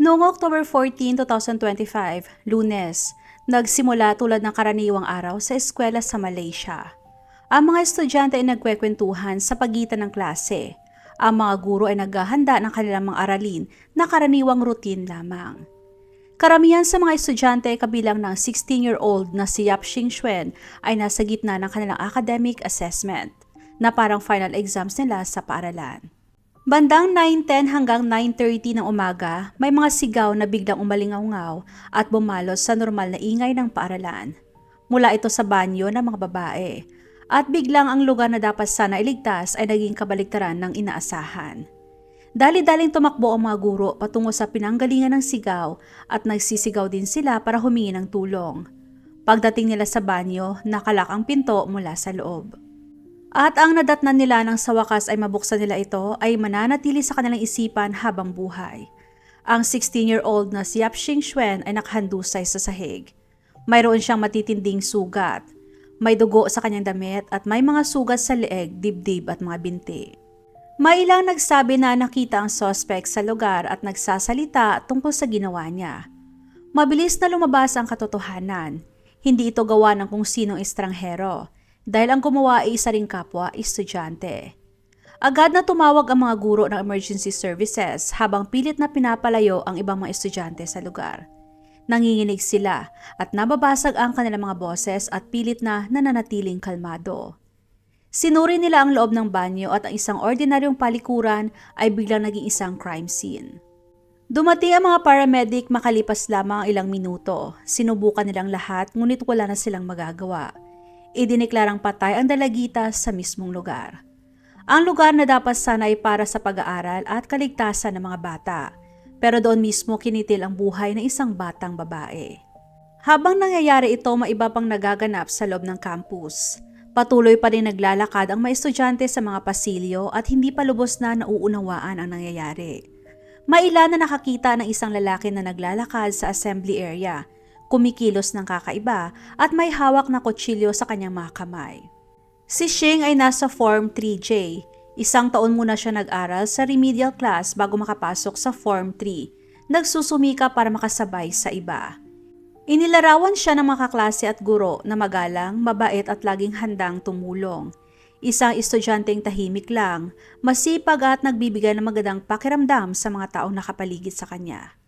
Noong October 14, 2025, Lunes, nagsimula tulad ng karaniwang araw sa eskwela sa Malaysia. Ang mga estudyante ay nagkwekwentuhan sa pagitan ng klase. Ang mga guro ay naghahanda ng kanilang mga aralin na karaniwang routine lamang. Karamihan sa mga estudyante kabilang ng 16-year-old na si Yap Xing Xuan ay nasa gitna ng kanilang academic assessment na parang final exams nila sa paaralan. Bandang 9:10 hanggang 9:30 ng umaga, may mga sigaw na biglang umalingaw-ngaw at bumalos sa normal na ingay ng paaralan. Mula ito sa banyo ng mga babae. At biglang ang lugar na dapat sana iligtas ay naging kabaligtaran ng inaasahan. Dali-daling tumakbo ang mga guro patungo sa pinanggalingan ng sigaw at nagsisigaw din sila para humingi ng tulong. Pagdating nila sa banyo, nakalak ang pinto mula sa loob. At ang nadatnan nila nang sa wakas ay mabuksan nila ito ay mananatili sa kanilang isipan habang buhay. Ang 16-year-old na si Yap Xing Xuan ay nakahandusay sa sahig. Mayroon siyang matitinding sugat. May dugo sa kanyang damit at may mga sugat sa leeg, dibdib at mga binti. May ilang nagsabi na nakita ang suspect sa lugar at nagsasalita tungkol sa ginawa niya. Mabilis na lumabas ang katotohanan. Hindi ito gawa ng kung sinong estranghero. Dahil ang gumawa ay isa ring kapwa, estudyante. Agad na tumawag ang mga guro ng emergency services habang pilit na pinapalayo ang ibang mga estudyante sa lugar. Nanginginig sila at nababasag ang kanilang mga boses at pilit na nananatiling kalmado. Sinuri nila ang loob ng banyo at ang isang ordinaryong palikuran ay biglang naging isang crime scene. Dumating ang mga paramedic makalipas lamang ang ilang minuto. Sinubukan nilang lahat ngunit wala na silang magagawa. Idineklarang patay ang dalagita sa mismong lugar. Ang lugar na dapat sana ay para sa pag-aaral at kaligtasan ng mga bata, pero doon mismo kinitil ang buhay ng isang batang babae. Habang nangyayari ito, may iba pang nagaganap sa loob ng campus. Patuloy pa rin naglalakad ang mga estudyante sa mga pasilyo at hindi pa lubos na nauunawaan ang nangyayari. May ilan na nakakita ng isang lalaki na naglalakad sa assembly area, kumikilos ng kakaiba at may hawak na kutsilyo sa kanyang mga kamay. Si Xing ay nasa Form 3J. Isang taon muna siya nag-aral sa remedial class bago makapasok sa Form 3. Nagsusumika para makasabay sa iba. Inilarawan siya ng mga kaklase at guro na magalang, mabait at laging handang tumulong. Isang estudyanteng tahimik lang, masipag at nagbibigay ng magandang pakiramdam sa mga taong nakapaligid sa kanya.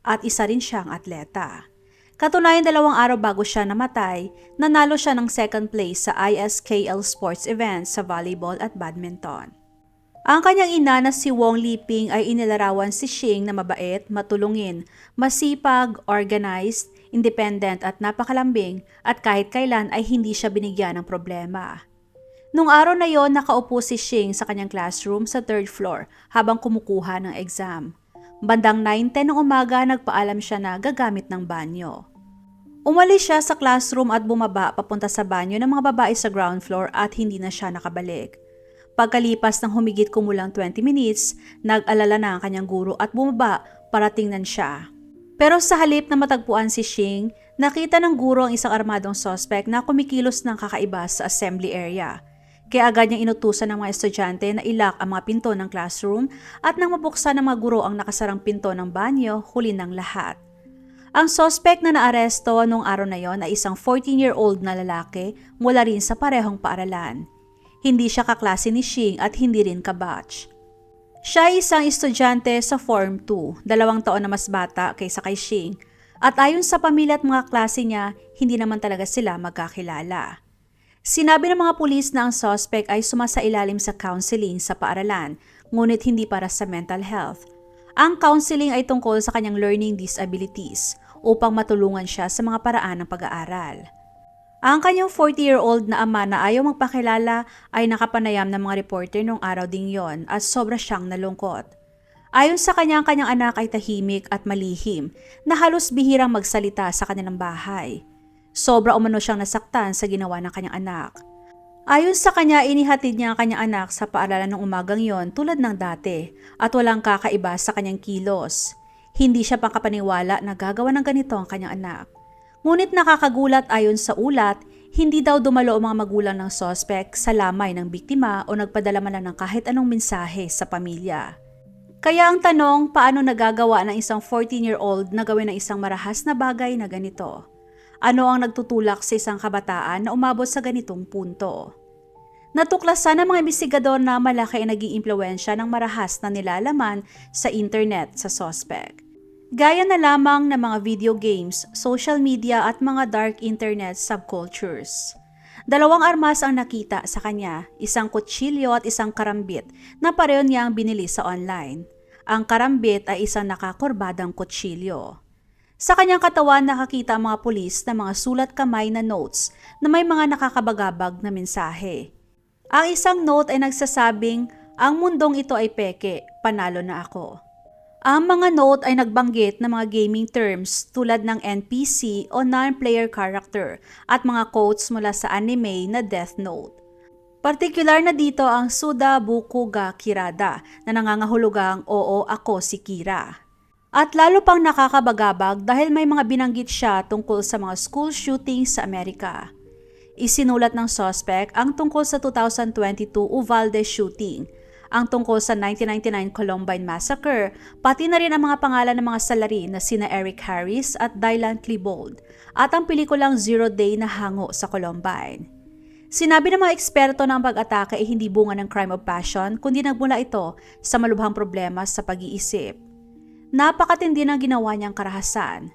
At isa rin siyang atleta. Katunayan 2 araw bago siya namatay, nanalo siya ng second place sa ISKL sports events sa volleyball at badminton. Ang kanyang ina na si Wong Liping ay inilarawan si Xing na mabait, matulungin, masipag, organized, independent at napakalambing at kahit kailan ay hindi siya binigyan ng problema. Nung araw na yon, nakaupo si Xing sa kanyang classroom sa 3rd floor habang kumukuha ng exam. Bandang 9:10 ng umaga, nagpaalam siya na gagamit ng banyo. Umalis siya sa classroom at bumaba papunta sa banyo ng mga babae sa ground floor at hindi na siya nakabalik. Pagkalipas ng humigit kumulang 20 minutes, nag-alala na ang kanyang guro at bumaba para tingnan siya. Pero sa halip na matagpuan si Xing, nakita ng guro ang isang armadong suspect na kumikilos ng kakaiba sa assembly area. Kaya agad niyang inutusan ng mga estudyante na ilak ang mga pinto ng classroom at nang mabuksan ng mga guro ang nakasarang pinto ng banyo, huli ng lahat. Ang suspect na naaresto noong araw na yon ay isang 14-year-old na lalaki mula rin sa parehong paaralan. Hindi siya kaklase ni Xing at hindi rin kabatch. Siya ay isang estudyante sa Form 2, 2 taon na mas bata kaysa kay Xing, at ayon sa pamilya at mga klase niya, hindi naman talaga sila magkakilala. Sinabi ng mga pulis na ang suspect ay sumasailalim sa counseling sa paaralan, ngunit hindi para sa mental health. Ang counseling ay tungkol sa kanyang learning disabilities upang matulungan siya sa mga paraan ng pag-aaral. Ang kanyang 40-year-old na ama na ayaw magpakilala ay nakapanayam ng mga reporter noong araw ding yon at sobra siyang nalungkot. Ayon sa kanya, ang kanyang anak ay tahimik at malihim na halos bihirang magsalita sa kanilang bahay. Sobra umano siyang nasaktan sa ginawa ng kanyang anak. Ayon sa kanya, inihatid niya ang kanyang anak sa paaralan ng umagang yon tulad ng dati at walang kakaiba sa kanyang kilos. Hindi siya pangkapaniwala na gagawa ng ganito ang kanyang anak. Ngunit nakakagulat ayon sa ulat, hindi daw dumalo ang mga magulang ng suspect sa lamay ng biktima o nagpadala man lang ng kahit anong mensahe sa pamilya. Kaya ang tanong, paano nagagawa ng isang 14-year-old na gawin ng isang marahas na bagay na ganito? Ano ang nagtutulak sa isang kabataan na umabot sa ganitong punto? Natuklasan ng mga investigador na malaki ang naging impluwensya ng marahas na nilalaman sa internet sa suspect. Gaya na lamang ng mga video games, social media at mga dark internet subcultures. Dalawang armas ang nakita sa kanya, isang kutsilyo at isang karambit na pareho niyang binili sa online. Ang karambit ay isang nakakurbadang kutsilyo. Sa kanyang katawan nakakita ang mga pulis na mga sulat kamay na notes na may mga nakakabagabag na mensahe. Ang isang note ay nagsasabing, ang mundong ito ay peke, panalo na ako. Ang mga note ay nagbanggit ng mga gaming terms tulad ng NPC o non-player character at mga quotes mula sa anime na Death Note. Partikular na dito ang Suda Buku ga Kirada na nangangahulugang oo ako si Kira. At lalo pang nakakabagabag dahil may mga binanggit siya tungkol sa mga school shootings sa Amerika. Isinulat ng suspect ang tungkol sa 2022 Uvalde shooting, ang tungkol sa 1999 Columbine Massacre, pati na rin ang mga pangalan ng mga salarin na sina Eric Harris at Dylan Klebold, at ang pelikulang Zero Day na hango sa Columbine. Sinabi ng mga eksperto na ang pag-atake ay hindi bunga ng crime of passion kundi nagmula ito sa malubhang problema sa pag-iisip. Napakatindi ng ginawa niyang karahasan.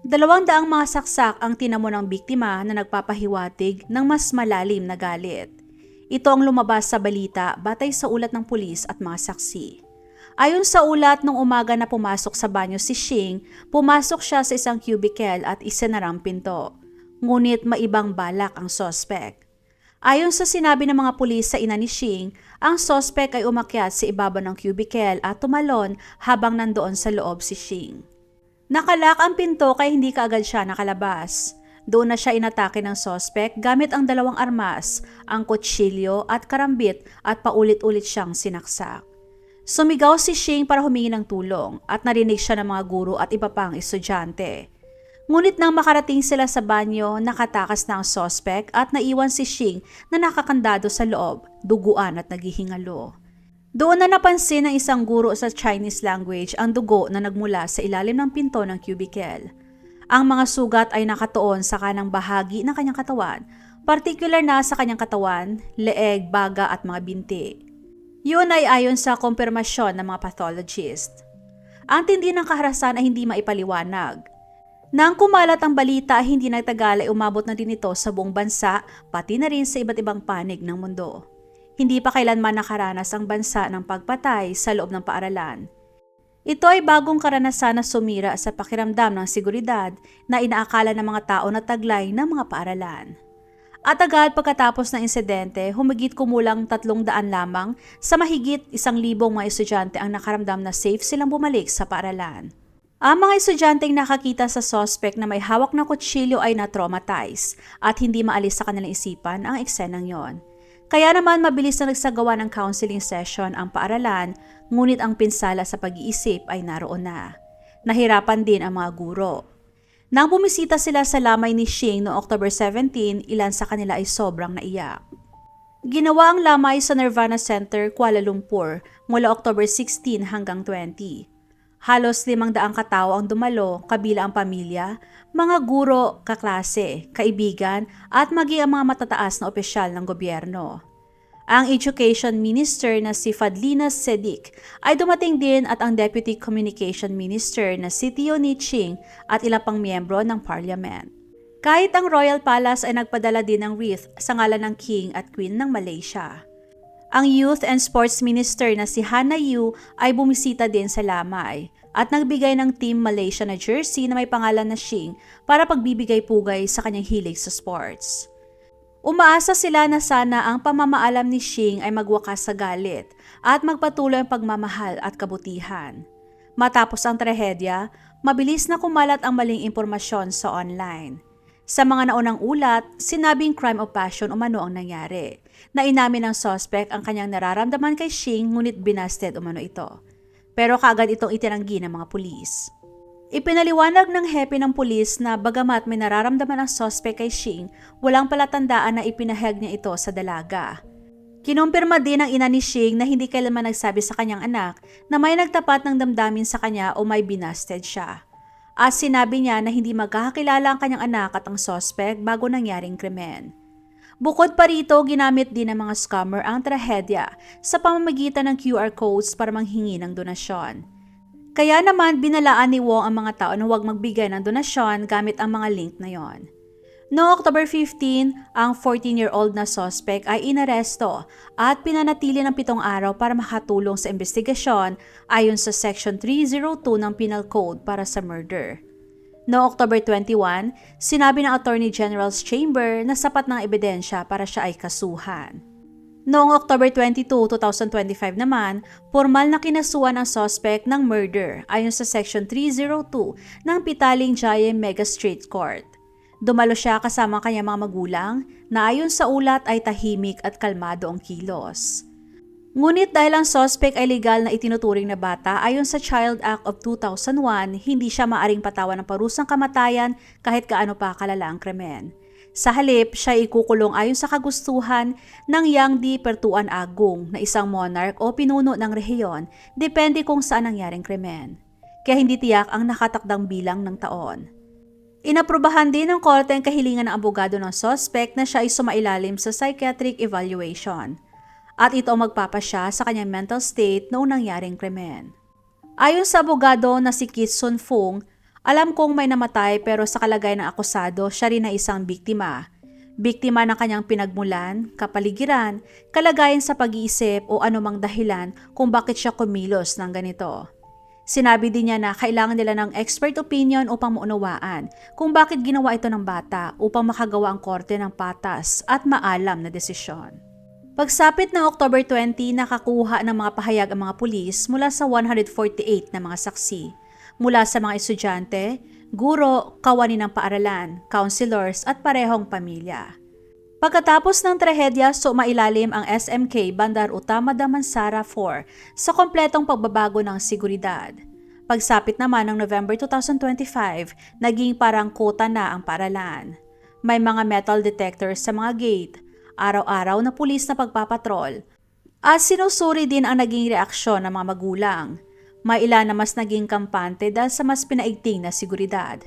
200 mga saksak ang tinamo ng biktima na nagpapahiwatig ng mas malalim na galit. Ito ang lumabas sa balita batay sa ulat ng pulis at mga saksi. Ayon sa ulat, nung umaga na pumasok sa banyo si Shing, pumasok siya sa isang cubicle at isinarang pinto. Ngunit maibang balak ang suspect. Ayon sa sinabi ng mga pulis sa ina ni Shing, ang suspect ay umakyat sa ibabaw ng cubicle at tumalon habang nandoon sa loob si Shing. Nakalak ang pinto kaya hindi kaagad siya nakalabas. Doon na siya inatake ng suspect gamit ang dalawang armas, ang kutsilyo at karambit at paulit-ulit siyang sinaksak. Sumigaw si Shing para humingi ng tulong at narinig siya ng mga guro at iba pang estudyante. Ngunit nang makarating sila sa banyo, nakatakas na ang suspect at naiwan si Shing na nakakandado sa loob, duguan at naghihingalo. Doon na napansin ng isang guro sa Chinese language ang dugo na nagmula sa ilalim ng pinto ng cubicle. Ang mga sugat ay nakatuon sa kanang bahagi ng kanyang katawan, partikular na sa kanyang katawan, leeg, baga at mga binti. Yun ay ayon sa kumpirmasyon ng mga pathologist. Ang tindi ng kaharasan ay hindi maipaliwanag. Nang kumalat ang balita, hindi nagtagal ay umabot na din ito sa buong bansa, pati na rin sa iba't ibang panig ng mundo. Hindi pa kailanman nakaranas ang bansa ng pagpatay sa loob ng paaralan. Ito ay bagong karanasan na sumira sa pakiramdam ng seguridad na inaakala ng mga tao na taglay ng mga paaralan. At agad pagkatapos ng insidente, humigit kumulang 300 lamang sa mahigit 1,000 mga estudyante ang nakaramdam na safe silang bumalik sa paaralan. Ang mga estudyanteng nakakita sa suspect na may hawak na kutsilyo ay na-traumatize at hindi maalis sa kanilang isipan ang eksenang yon. Kaya naman mabilis na nagsagawa ng counseling session ang paaralan, ngunit ang pinsala sa pag-iisip ay naroon na. Nahirapan din ang mga guro. Nang bumisita sila sa lamay ni Shing noong October 17, ilan sa kanila ay sobrang naiyak. Ginawa ang lamay sa Nirvana Center, Kuala Lumpur mula October 16 hanggang 20. Halos 500 katao ang dumalo, kabila ang pamilya, mga guro, kaklase, kaibigan at maging ang mga matataas na opisyal ng gobyerno. Ang Education Minister na si Fadlina Sedic ay dumating din at ang Deputy Communication Minister na si Teo Ni Ching at ilang pang miyembro ng Parliament. Kahit ang Royal Palace ay nagpadala din ng wreath sa ngalan ng King at Queen ng Malaysia. Ang Youth and Sports Minister na si Hannah Yu ay bumisita din sa lamay at nagbigay ng Team Malaysia na jersey na may pangalan na Shing para pagbibigay-pugay sa kanyang hilig sa sports. Umaasa sila na sana ang pamamaalam ni Shing ay magwakas sa galit at magpatuloy ang pagmamahal at kabutihan. Matapos ang trahedya, mabilis na kumalat ang maling impormasyon sa online. Sa mga naunang ulat, sinabing crime of passion umano ang nangyari, na inamin ng suspect ang kanyang nararamdaman kay Shing ngunit binasted umano ito. Pero kaagad itong itinanggi ng mga pulis. Ipinaliwanag ng hepe ng pulis na bagamat may nararamdaman ang suspect kay Shing, walang palatandaan na ipinahayag niya ito sa dalaga. Kinumpirma din ng ina ni Shing na hindi kailanman nagsabi sa kanyang anak na may nagtapat ng damdamin sa kanya o may binasted siya. At sinabi niya na hindi magkakakilala ang kanyang anak at ang suspect bago nangyaring krimen. Bukod pa rito, ginamit din ng mga scammer ang trahedya sa pamamagitan ng QR codes para manghingi ng donasyon. Kaya naman binalaan ni Wong ang mga tao na huwag magbigay ng donasyon gamit ang mga link na yon. Noong October 15, ang 14-year-old na suspect ay inaresto at pinanatili ng 7 araw para makatulong sa investigasyon ayon sa Section 302 ng Penal Code para sa murder. Noong October 21, sinabi ng Attorney General's Chamber na sapat ng ebidensya para siya ay kasuhan. Noong October 22, 2025 naman, formal na kinasuhan ang suspect ng murder ayon sa Section 302 ng Pitaling Giant Magistrate Court. Dumalo siya kasama ang kanyang mga magulang na ayon sa ulat ay tahimik at kalmado ang kilos. Ngunit dahil ang suspect ay legal na itinuturing na bata ayon sa Child Act of 2001, hindi siya maaring patawan ng parusang kamatayan kahit gaano pa kalala ang krimen. Sa halip, siya ikukulong ayon sa kagustuhan ng Yang Di Pertuan Agong na isang monarch o pinuno ng rehiyon, depende kung saan nangyaring krimen. Kaya hindi tiyak ang nakatakdang bilang ng taon. Inaprubahan din ng korte ang kahilingan ng abogado ng suspect na siya ay sumailalim sa psychiatric evaluation. At ito ang magpapasya sa kanyang mental state noong nangyaring krimen. Ayon sa abogado na si Kit Sun Fung, alam kong may namatay pero sa kalagayan ng akusado, siya rin ay isang biktima. Biktima ng kanyang pinagmulan, kapaligiran, kalagayan sa pag-iisip o anumang dahilan kung bakit siya kumilos ng ganito. Sinabi din niya na kailangan nila ng expert opinion upang maunawaan kung bakit ginawa ito ng bata upang makagawa ang korte ng patas at maalam na desisyon. Pagsapit ng October 20, nakakuha ng mga pahayag ang mga pulis mula sa 148 na mga saksi, mula sa mga estudyante, guro, kawani ng paaralan, counselors at parehong pamilya. Pagkatapos ng trahedya, sumailalim ang SMK Bandar Utama Damansara 4 sa kompletong pagbabago ng seguridad. Pagsapit naman ng November 2025, naging parang kota na ang paaralan. May mga metal detectors sa mga gate, araw-araw na pulis na pagpapatrol, at sinusuri din ang naging reaksyon ng mga magulang. May ilan na mas naging kampante dahil sa mas pinaigting na seguridad.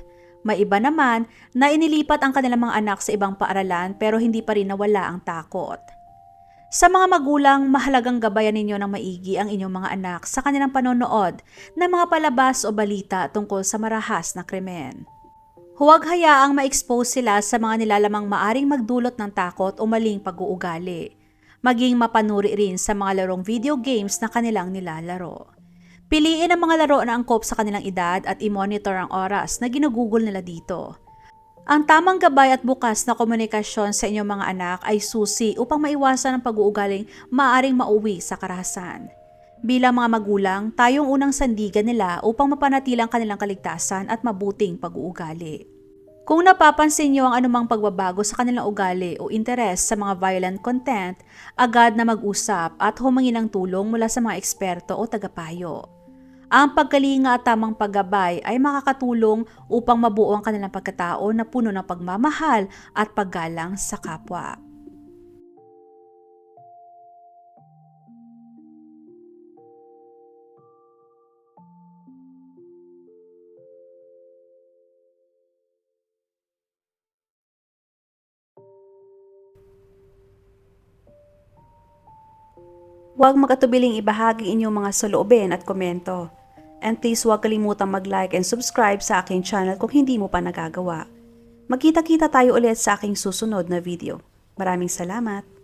May iba naman na inilipat ang kanilang mga anak sa ibang paaralan pero hindi pa rin nawala ang takot. Sa mga magulang, mahalagang gabayan ninyo ng maigi ang inyong mga anak sa kanilang panonood ng mga palabas o balita tungkol sa marahas na krimen. Huwag hayaang ma-expose sila sa mga nilalamang maaring magdulot ng takot o maling pag-uugali. Maging mapanuri rin sa mga larong video games na kanilang nilalaro. Piliin ang mga laro na angkop sa kanilang edad at i-monitor ang oras na ginugugol nila dito. Ang tamang gabay at bukas na komunikasyon sa inyong mga anak ay susi upang maiwasan ang pag-uugaling maaaring mauwi sa karahasan. Bilang mga magulang, tayong unang sandigan nila upang mapanatili ang kanilang kaligtasan at mabuting pag-uugali. Kung napapansin niyo ang anumang pagbabago sa kanilang ugali o interes sa mga violent content, agad na mag-usap at humingi ng tulong mula sa mga eksperto o tagapayo. Ang pagkalinga at tamang paggabay ay makakatulong upang mabuo ang kanilang pagkatao na puno ng pagmamahal at paggalang sa kapwa. Huwag magatubiling ibahagi inyong mga saloobin at komento. And please huwag kalimutang mag-like and subscribe sa aking channel kung hindi mo pa nagagawa. Magkita-kita tayo ulit sa aking susunod na video. Maraming salamat!